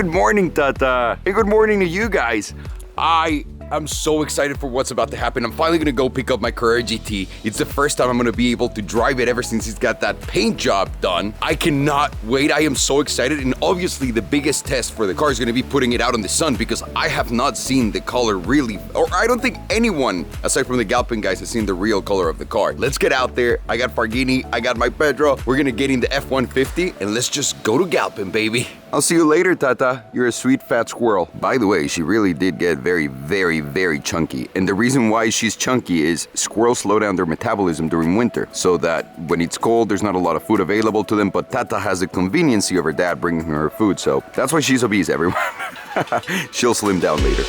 good morning, Tata. Hey, good morning to you guys. I'm so excited for what's about to happen. I'm finally gonna go pick up my Carrera GT. It's the first time I'm gonna be able to drive it ever since he's got that paint job done. I cannot wait. I am so excited. And obviously the biggest test for the car is gonna be putting it out in the sun because I have not seen the color really, or I don't think anyone aside from the Galpin guys has seen the real color of the car. Let's get out there. I got Farghini, I got my Pedro. We're gonna get in the F-150 and let's just go to Galpin, baby. I'll see you later, Tata. You're a sweet fat squirrel. By the way, she really did get very, very, very chunky. And the reason why she's chunky is squirrels slow down their metabolism during winter so that when it's cold, there's not a lot of food available to them, but Tata has the conveniency of her dad bringing her food, so that's why she's obese, everyone. She'll slim down later.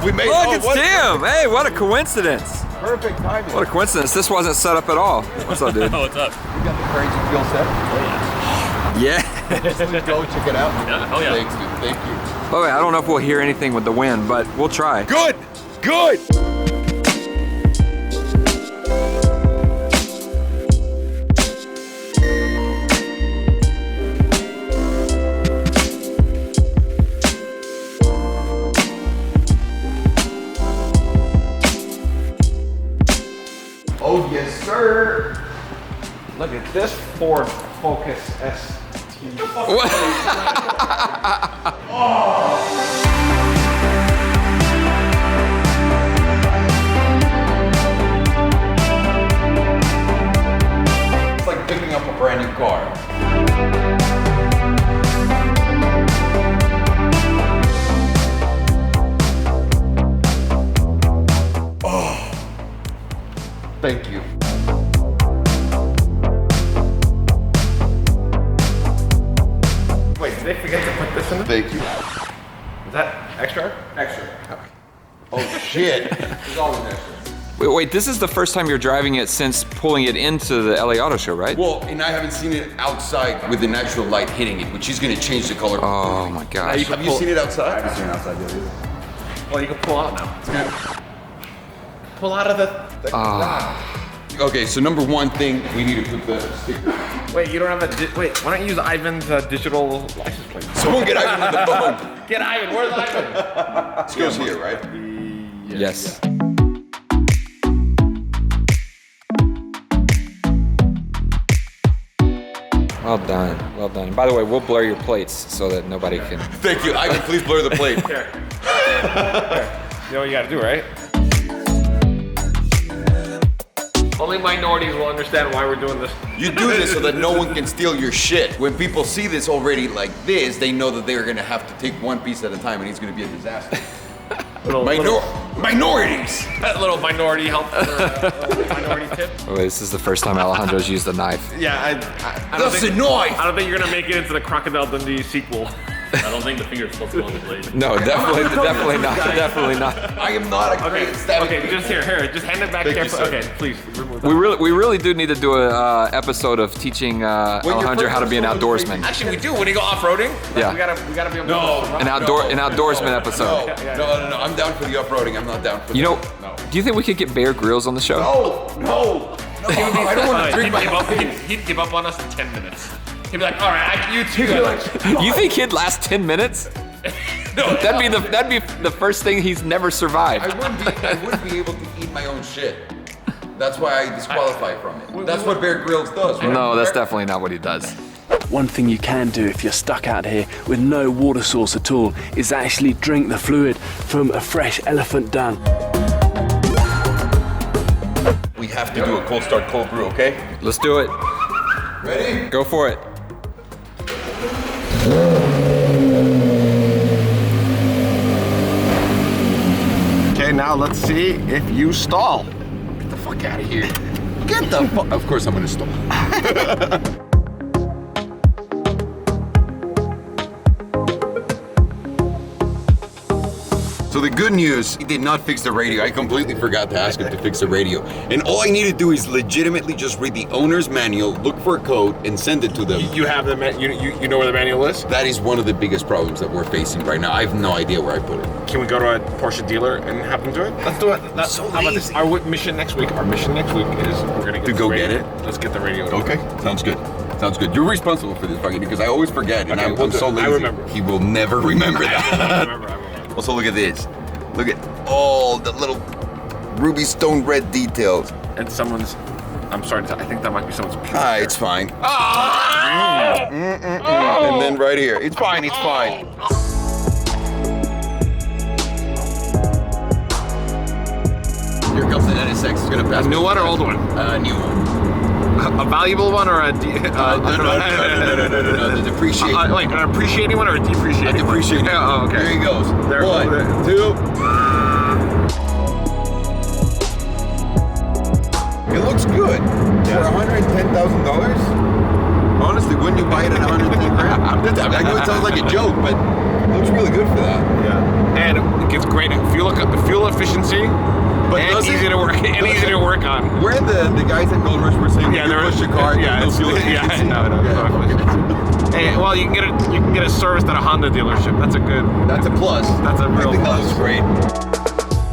We made Look, it's Tim! Hey, what a coincidence! Perfect timing. What a coincidence. This wasn't set up at all. What's up, dude? Oh, what's up? You got the crazy fuel set? Oh, Yeah. Let's go check it out. Yeah, hell yeah. Thanks, dude. Thank you. By the way, I don't know if we'll hear anything with the wind, but we'll try. Good! Good! Oh, yes, sir. Look at this Ford Focus ST. What? It's like picking up a brand new car. Oh, thank you. Wait, did they forget to put this in? Thank you. Is that extra? Extra. Oh shit. It's all in extra. Wait, this is the first time you're driving it since pulling it into the LA Auto Show, right? Well, and I haven't seen it outside with the natural light hitting it, which is gonna change the color. Oh my gosh. Have you seen it outside? I haven't seen it outside yet either. Well, you can pull out now. It's good. Pull out of the Okay, so number one thing, we need to put the sticker. Wait, you don't have a. Wait, why don't you use Ivan's digital license plate? Someone get Ivan on the phone. Get Ivan. Where's Ivan? This goes here, right? Yes. Well done, well done. By the way, we'll blur your plates so that nobody can. Thank you, Ivan. Please blur the plate. Here. You know what you gotta do, right? Only minorities will understand why we're doing this. You do this so that no one can steal your shit. When people see this already like this, they know that they're gonna have to take one piece at a time, and it's gonna be a disaster. Minorities. That little minority help, minority tip. Oh, this is the first time Alejandro's used a knife. Yeah, I don't That's think, a knife. I don't think you're gonna make it into the Crocodile Dundee sequel. I don't think the finger's supposed to go on the blade. No, definitely not. Definitely not. I am not a Okay, great stabbing. okay, just here, just hand it back Thank you, carefully. sir. Okay, please remove that. We really do need to do a episode of teaching Alejandro how to be an outdoorsman. Actually, we do. When you go off-roading, Yeah. we gotta be able No. to. An outdoorsman episode. No. I'm down for the off-roading. I'm not down for You know, No. do you think we could get Bear Grylls on the show? No. I don't want to drink my He'd give up on us in 10 minutes. He'd be like, all right, you two. You think he'd last 10 minutes? No, That'd be the first thing he's never survived. I wouldn't be able to eat my own shit. That's why I disqualify from it. That's what Bear Grylls does, right? No, that's definitely not what he does. One thing you can do if you're stuck out here with no water source at all is actually drink the fluid from a fresh elephant dung. We have to do a cold start, cold brew, okay? Let's do it. Ready? Go for it. Okay, now let's see if you stall. Get the fuck out of here. Get the fuck. Of course I'm gonna stall. So the good news, he did not fix the radio. I completely forgot to ask him to fix the radio. And all I need to do is legitimately just read the owner's manual, look for a code, and send it to them. You have the you know where the manual is? That is one of the biggest problems that we're facing right now. I have no idea where I put it. Can we go to a Porsche dealer and have them do it? Let's do it. So how about this? lazy. Our mission next week. Our mission next week is we're gonna get To this go radio. get it? Let's get the radio. Okay, sounds good. Sounds good. You're responsible for this, fucking, because I always forget, and Okay, I'm we'll do so it. lazy. I remember. He will never remember that. I remember. Also, look at this. Look at all the little ruby stone red details. And someone's. I'm sorry to tell. I think that might be someone's. Ah, it's fine. And then right here. It's fine, it's fine. Here comes the NSX. It's gonna pass. A new one or old one? New one. A valuable one or a No, the depreciation. Wait, an appreciating one or a depreciating? A depreciating. Yeah, oh, okay. Here he goes. There- 1, there- 2. It looks good. For $110,000? Honestly, wouldn't you buy it at 110 grand? I know it sounds like a joke, but it looks really good for that. Yeah. And it gets great fuel efficiency. But And does easy it? to work. And easy to work on. Where the guys at Gold Rush were saying, Yeah, you there push is- your car, yeah, no it's- fuel yeah, efficiency. no, Hey, well, you can get it serviced at a Honda dealership. That's a good. That's a plus. That's a real I think plus. that looks great.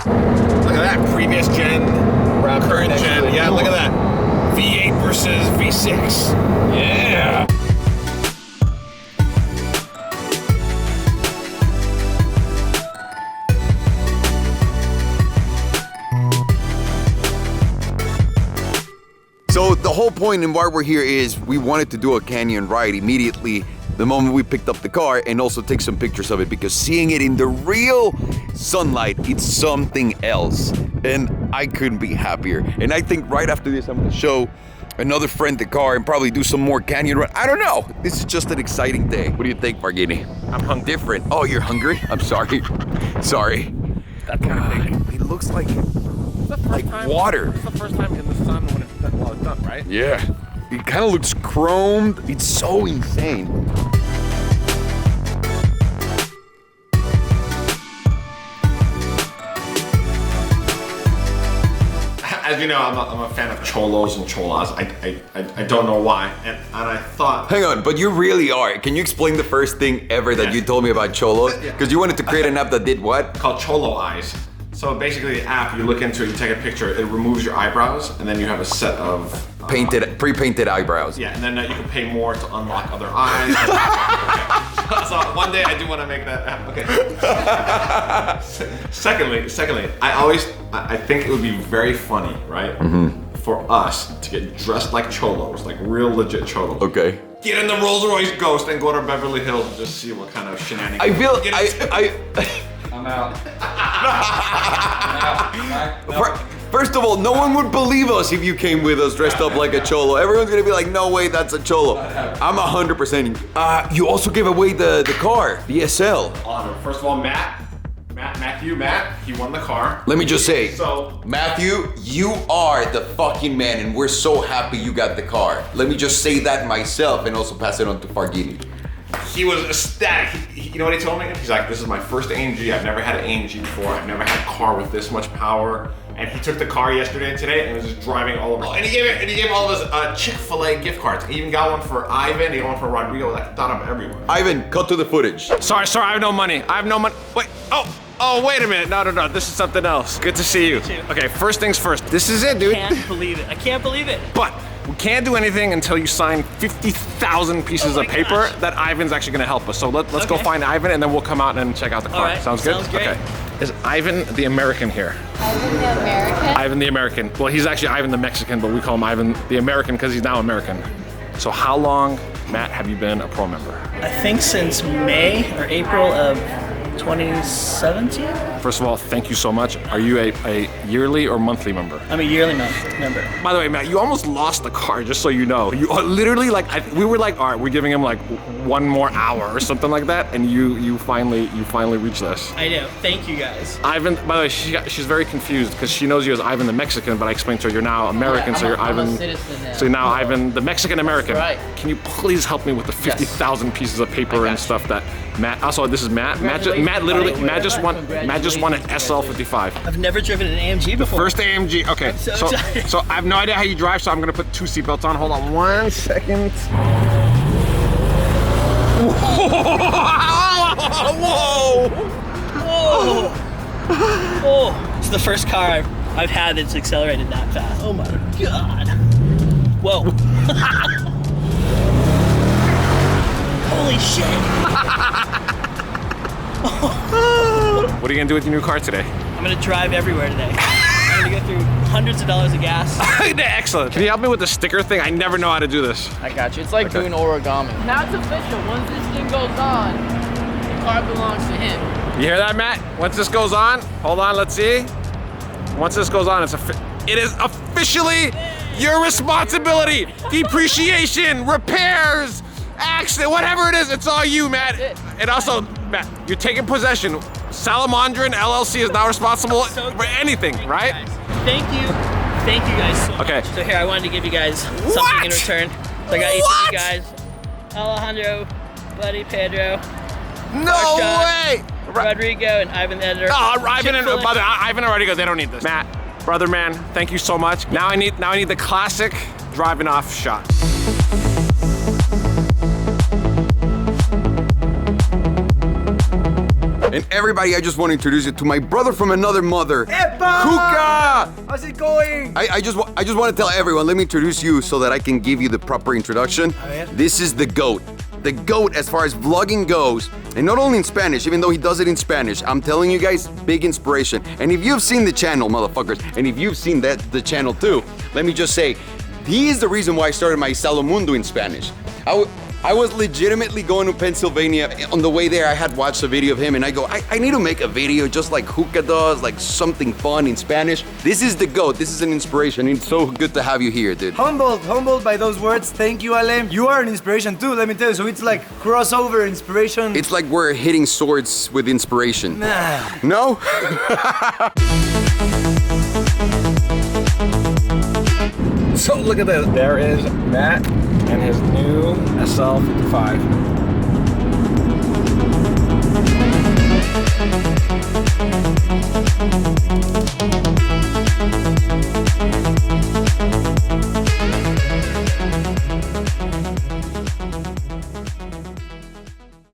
Look at that previous gen, current gen. Yeah, look at that. V8 versus V6. Yeah. So the whole point and why we're here is we wanted to do a canyon ride immediately the moment we picked up the car and also take some pictures of it because seeing it in the real sunlight, it's something else. And I couldn't be happier. And I think right after this, I'm gonna show another friend the car and probably do some more canyon run. I don't know. This is just an exciting day. What do you think, Margini? I'm hungry. Different. Oh, you're hungry? I'm sorry. Sorry. That's what I think. It looks like water. It's the first time in the sun when it's done, well, it's done, right? Yeah. It kind of looks chromed. It's so insane. As you know, I'm a fan of cholos and cholas. I don't know why, and I thought. Hang on, but you really are. Can you explain the first thing ever that you told me about cholos? Because you wanted to create an app that did what? Called Cholo Eyes. So basically, the app, you look into it, you take a picture, it removes your eyebrows, and then you have a set of Pre-painted eyebrows. yeah, and then you can pay more to unlock other eyes. So one day I do want to make that app. Okay. Secondly, I think it would be very funny, right? For us to get dressed like cholos, like real legit cholos. Okay. Get in the Rolls Royce Ghost and go to Beverly Hills and just see what kind of shenanigans. I feel I'm out. First of all, no one would believe us if you came with us dressed up like a cholo. Everyone's gonna be like, no way, that's a cholo. I'm 100%. You also gave away the car, the SL. First of all, Matthew, he won the car. Let me just say, So- Matthew, you are the fucking man, and we're so happy you got the car. Let me just say that myself and also pass it on to Farghini. He was ecstatic. You know what he told me? He's like, this is my first AMG. I've never had an AMG before. I've never had a car with this much power. And he took the car yesterday and today and was just driving all over. And he gave all of his Chick-fil-A gift cards. He even got one for Ivan. He got one for Rodrigo. Like, thought of everyone. Ivan, cut to the footage. Sorry, I have no money. Wait, oh, wait a minute. No. This is something else. Good to see you. Okay, first things first. This is it, dude. Can't believe it. I can't believe it. But we can't do anything until you sign 50,000 pieces Oh of my paper gosh. that Ivan's actually gonna help us. So let's go Okay. find Ivan and then we'll come out and check out the car. All right, Sounds good? sounds great. Okay. Is Ivan the American here? Ivan the American? Ivan the American. Well, he's actually Ivan the Mexican, but we call him Ivan the American because he's now American. So how long, Matt, have you been a pro member? I think since May or April of 2017. First of all, thank you so much. Are you a yearly or monthly member? I'm a yearly member. By the way, Matt, you almost lost the car, just so you know. You literally, like, we were like, all right, we're giving him like 1 more hour or something like that, and you finally reached this. I know. Thank you guys. Ivan, by the way, she's very confused because she knows you as Ivan the Mexican, but I explained to her you're now American, so you're Ivan. I'm a citizen now. So you're now Ivan the Mexican American. Right. Can you please help me with the 50,000 pieces of paper and stuff that Matt? Also, this is Matt. Matt just won an SL55. I've never driven an AMG before. First AMG. Okay. So I have no idea how you drive, so I'm gonna put 2 seatbelts on. Hold on 1 second. Whoa! Oh, it's the first car I've had that's accelerated that fast. Oh my God. Whoa. Holy shit. What are you gonna do with your new car today? I'm gonna drive everywhere today. I'm gonna go through hundreds of dollars of gas. Excellent. Can you help me with the sticker thing? I never know how to do this. I got you. It's like doing origami. Now it's official. Once this thing goes on, the car belongs to him. You hear that, Matt? Once this goes on, hold on, let's see. Once this goes on, it is officially your responsibility. Depreciation, repairs, accident, whatever it is, it's all you, Matt. And also, Matt, you're taking possession. Salomondrin LLC is now responsible for anything, right? Thank you. Thank you guys so Okay. much. So here, I wanted to give you guys something in return. So I got each of you guys, Alejandro, Buddy, Pedro, No Marsha, way! Rodrigo, and Ivan the editor. Oh, Ivan and Rodrigo, they don't need this. Matt, brother man, thank you so much. Now I need the classic driving off shot. And everybody, I just want to introduce you to my brother from another mother, Hookah! How's it going? I just want to tell everyone, let me introduce you so that I can give you the proper introduction. This is the GOAT. The GOAT as far as vlogging goes, and not only in Spanish, even though he does it in Spanish. I'm telling you guys, big inspiration. And if you've seen the channel, motherfuckers, and if you've seen the channel too, let me just say, he is the reason why I started my Salomondrin in Spanish. I was legitimately going to Pennsylvania. On the way there, I had watched a video of him, and I go, I need to make a video just like Hookah does, like something fun in Spanish. This is the GOAT. This is an inspiration. It's so good to have you here, dude. Humbled by those words. Thank you, Ale. You are an inspiration too, let me tell you. So it's like crossover inspiration. It's like we're hitting swords with inspiration. Nah. No? So look at this. There is Matt and his new SL55.